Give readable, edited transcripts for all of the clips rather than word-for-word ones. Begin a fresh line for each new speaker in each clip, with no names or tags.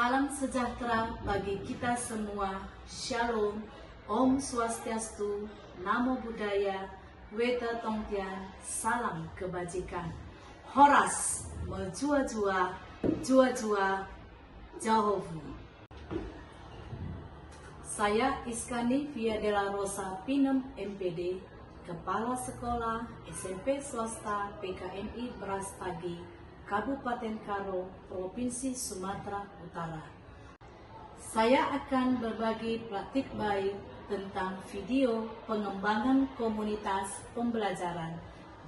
Salam sejahtera bagi kita semua. Shalom, Om Swastiastu, Namo Buddhaya, Weta Tongtian, salam kebajikan. Horas, menjua-jua, jua-jua, Jahovu. Saya Iskani Via de la Rosa Pinem MPD, Kepala Sekolah SMP Swasta PKMI Brastagi, Kabupaten Karo, Provinsi Sumatera Utara. Saya akan berbagi praktik baik tentang video pengembangan komunitas pembelajaran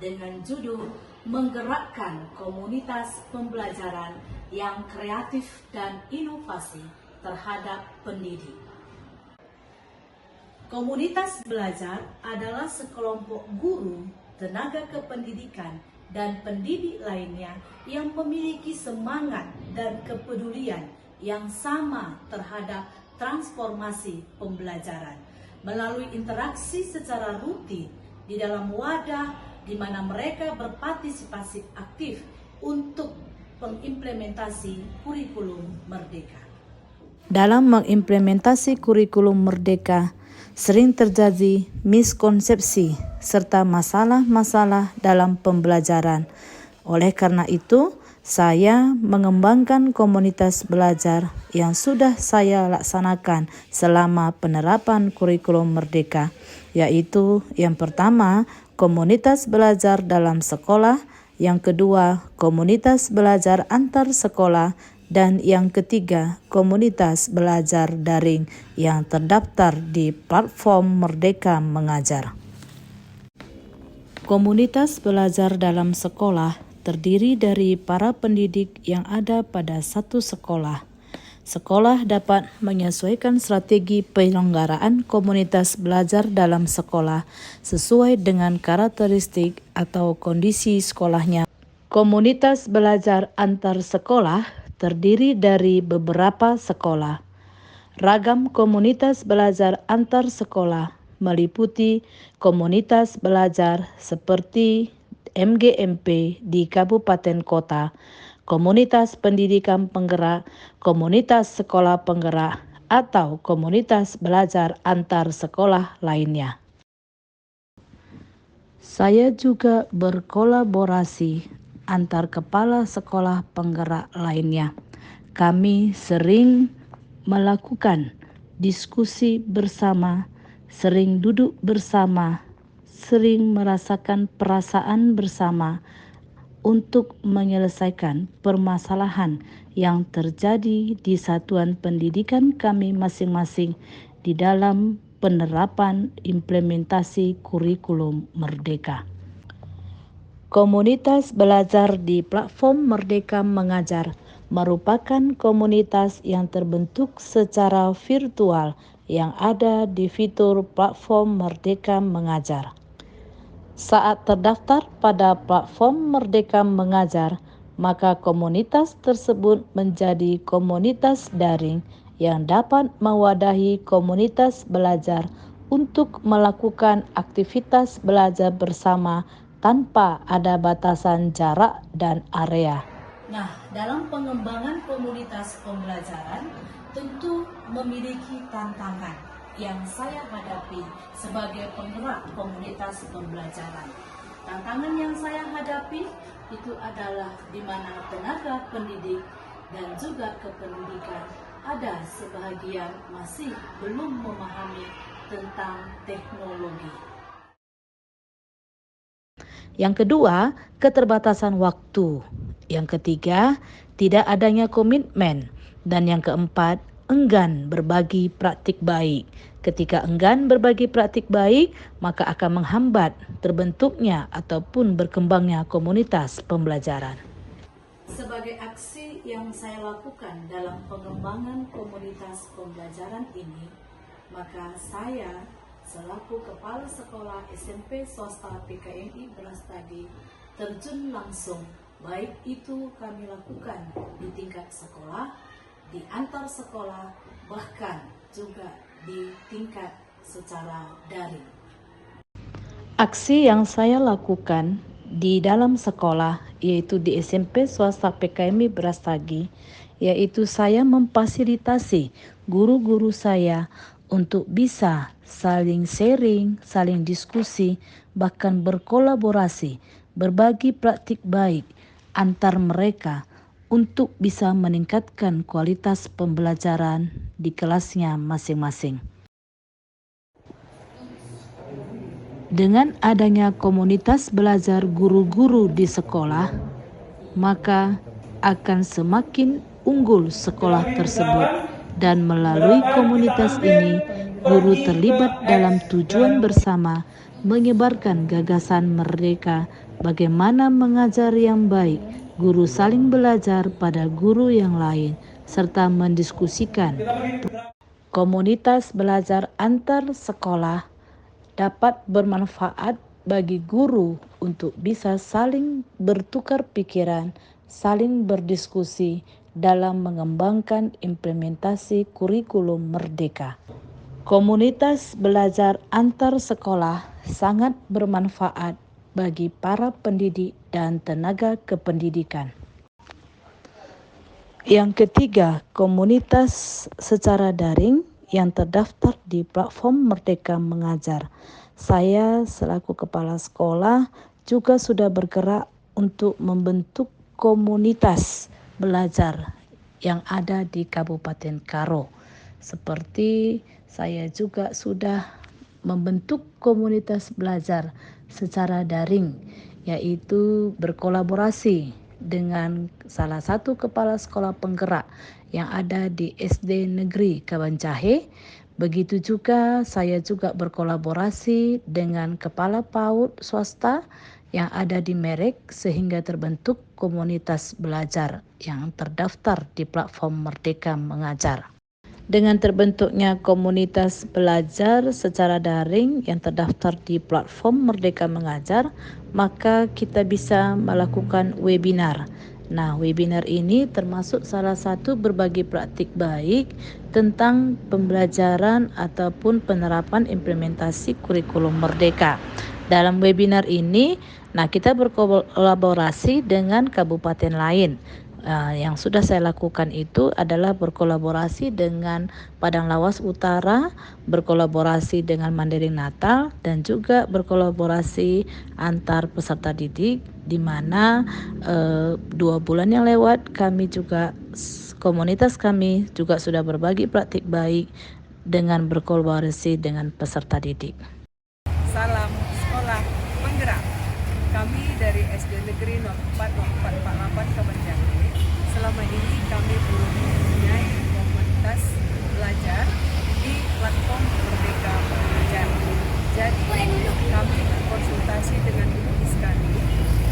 dengan judul Menggerakkan Komunitas Pembelajaran yang Kreatif dan Inovasi terhadap Pendidik. Komunitas belajar adalah sekelompok guru, tenaga kependidikan, dan pendidik lainnya yang memiliki semangat dan kepedulian yang sama terhadap transformasi pembelajaran melalui interaksi secara rutin di dalam wadah di mana mereka berpartisipasi aktif untuk mengimplementasi kurikulum merdeka.
Dalam mengimplementasi kurikulum merdeka, sering terjadi miskonsepsi serta masalah-masalah dalam pembelajaran. Oleh karena itu, saya mengembangkan komunitas belajar yang sudah saya laksanakan selama penerapan kurikulum merdeka, yaitu yang pertama, komunitas belajar dalam sekolah, yang kedua, komunitas belajar antar sekolah, dan yang ketiga, komunitas belajar daring yang terdaftar di platform Merdeka Mengajar. Komunitas belajar dalam sekolah terdiri dari para pendidik yang ada pada satu sekolah. Sekolah dapat menyesuaikan strategi penyelenggaraan komunitas belajar dalam sekolah sesuai dengan karakteristik atau kondisi sekolahnya. Komunitas belajar antar sekolah terdiri dari beberapa sekolah. Ragam komunitas belajar antar sekolah meliputi komunitas belajar seperti MGMP di kabupaten kota, komunitas pendidikan penggerak, komunitas sekolah penggerak, atau komunitas belajar antar sekolah lainnya. Saya juga berkolaborasi antar kepala sekolah penggerak lainnya. Kami sering melakukan diskusi bersama, sering duduk bersama, sering merasakan perasaan bersama untuk menyelesaikan permasalahan yang terjadi di satuan pendidikan kami masing-masing di dalam penerapan implementasi kurikulum merdeka. Komunitas belajar di platform Merdeka Mengajar merupakan komunitas yang terbentuk secara virtual yang ada di fitur platform Merdeka Mengajar. Saat terdaftar pada platform Merdeka Mengajar, maka komunitas tersebut menjadi komunitas daring yang dapat mewadahi komunitas belajar untuk melakukan aktivitas belajar bersama tanpa ada batasan jarak dan area.
Nah, dalam pengembangan komunitas pembelajaran tentu memiliki tantangan yang saya hadapi sebagai penggerak komunitas pembelajaran. Tantangan yang saya hadapi itu adalah di mana tenaga pendidik dan juga kependidikan ada sebahagian masih belum memahami tentang teknologi.
Yang kedua, keterbatasan waktu. Yang ketiga, tidak adanya komitmen. Dan yang keempat, enggan berbagi praktik baik. Ketika enggan berbagi praktik baik, maka akan menghambat terbentuknya ataupun berkembangnya komunitas pembelajaran.
Sebagai aksi yang saya lakukan dalam pengembangan komunitas pembelajaran ini, maka saya selaku Kepala Sekolah SMP Swasta PKMI Brastagi terjun langsung, baik itu kami lakukan di tingkat sekolah, di antar sekolah, bahkan juga di tingkat secara daring.
Aksi yang saya lakukan di dalam sekolah, yaitu di SMP Swasta PKMI Brastagi, yaitu saya memfasilitasi guru-guru saya untuk bisa saling sharing, saling diskusi, bahkan berkolaborasi, berbagi praktik baik antar mereka untuk bisa meningkatkan kualitas pembelajaran di kelasnya masing-masing. Dengan adanya komunitas belajar guru-guru di sekolah, maka akan semakin unggul sekolah tersebut, dan melalui komunitas ini guru terlibat dalam tujuan bersama menyebarkan gagasan mereka bagaimana mengajar yang baik. Guru saling belajar pada guru yang lain serta mendiskusikan. Komunitas belajar antar sekolah dapat bermanfaat bagi guru untuk bisa saling bertukar pikiran, saling berdiskusi dalam mengembangkan implementasi kurikulum merdeka. Komunitas belajar antar sekolah sangat bermanfaat bagi para pendidik dan tenaga kependidikan. Yang ketiga, komunitas secara daring yang terdaftar di platform Merdeka Mengajar. Saya selaku kepala sekolah juga sudah bergerak untuk membentuk komunitas belajar yang ada di Kabupaten Karo. Seperti saya juga sudah membentuk komunitas belajar secara daring, yaitu berkolaborasi dengan salah satu kepala sekolah penggerak yang ada di SD Negeri Kabanjahe. Begitu juga saya juga berkolaborasi dengan kepala PAUD swasta yang ada di Merek sehingga terbentuk komunitas belajar yang terdaftar di platform Merdeka Mengajar. Dengan terbentuknya komunitas belajar secara daring yang terdaftar di platform Merdeka Mengajar, maka kita bisa melakukan webinar. Nah, webinar ini termasuk salah satu berbagi praktik baik tentang pembelajaran ataupun penerapan implementasi kurikulum merdeka. Dalam webinar ini, kita berkolaborasi dengan kabupaten lain. Yang sudah saya lakukan itu adalah berkolaborasi dengan Padang Lawas Utara, berkolaborasi dengan Mandailing Natal, dan juga berkolaborasi antar peserta didik, di mana 2 bulan yang lewat komunitas kami juga sudah berbagi praktik baik dengan berkolaborasi dengan peserta didik.
Salam sekolah penggerak. Kami dari SD Negeri 0448 Kabanjahe. Selama ini kami belum mempunyai komunitas belajar di platform Merdeka Mengajar. Jadi kami berkonsultasi dengan Ibu Iskani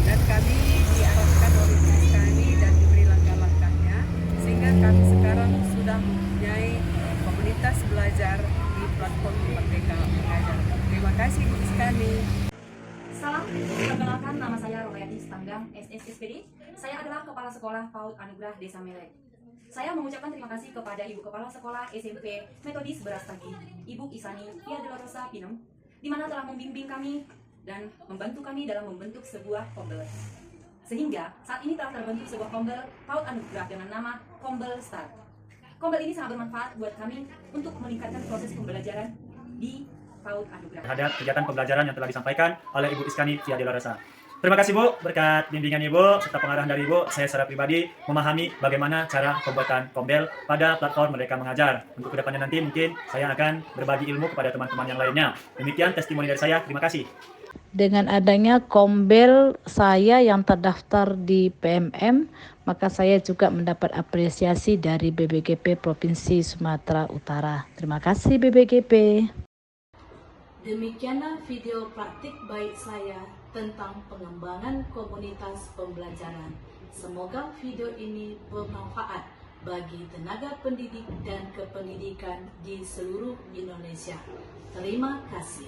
dan kami diarahkan oleh Ibu Iskani dan diberi langkah-langkahnya sehingga kami sekarang sudah mempunyai komunitas belajar di platform Merdeka Mengajar. Terima kasih Ibu Iskani.
Salam, perkenalkan nama saya Romayati Stanggang, SSSPD. Saya adalah Kepala Sekolah PAUD Anugerah Desa Melek. Saya mengucapkan terima kasih kepada Ibu Kepala Sekolah SMP Metodis Berastagi, Ibu Isani Fia Delorosa Pinem, di mana telah membimbing kami dan membantu kami dalam membentuk sebuah kombel. Sehingga saat ini telah terbentuk sebuah kombel PAUD Anugerah dengan nama Kombel Start. Kombel ini sangat bermanfaat buat kami untuk meningkatkan proses pembelajaran di PAUD Anugerah.
Terhadap kegiatan pembelajaran yang telah disampaikan oleh Ibu Iskani Fia Delorosa. Terima kasih Bu, berkat bimbingan Ibu serta pengarahan dari Ibu, saya secara pribadi memahami bagaimana cara pembuatan kombel pada platform Merdeka Mengajar. Untuk kedepannya nanti mungkin saya akan berbagi ilmu kepada teman-teman yang lainnya. Demikian testimoni dari saya, terima kasih.
Dengan adanya kombel saya yang terdaftar di PMM, maka saya juga mendapat apresiasi dari BBGP Provinsi Sumatera Utara. Terima kasih BBGP.
Demikianlah video praktik baik saya tentang pengembangan komunitas pembelajaran. Semoga video ini bermanfaat bagi tenaga pendidik dan kependidikan di seluruh Indonesia. Terima kasih.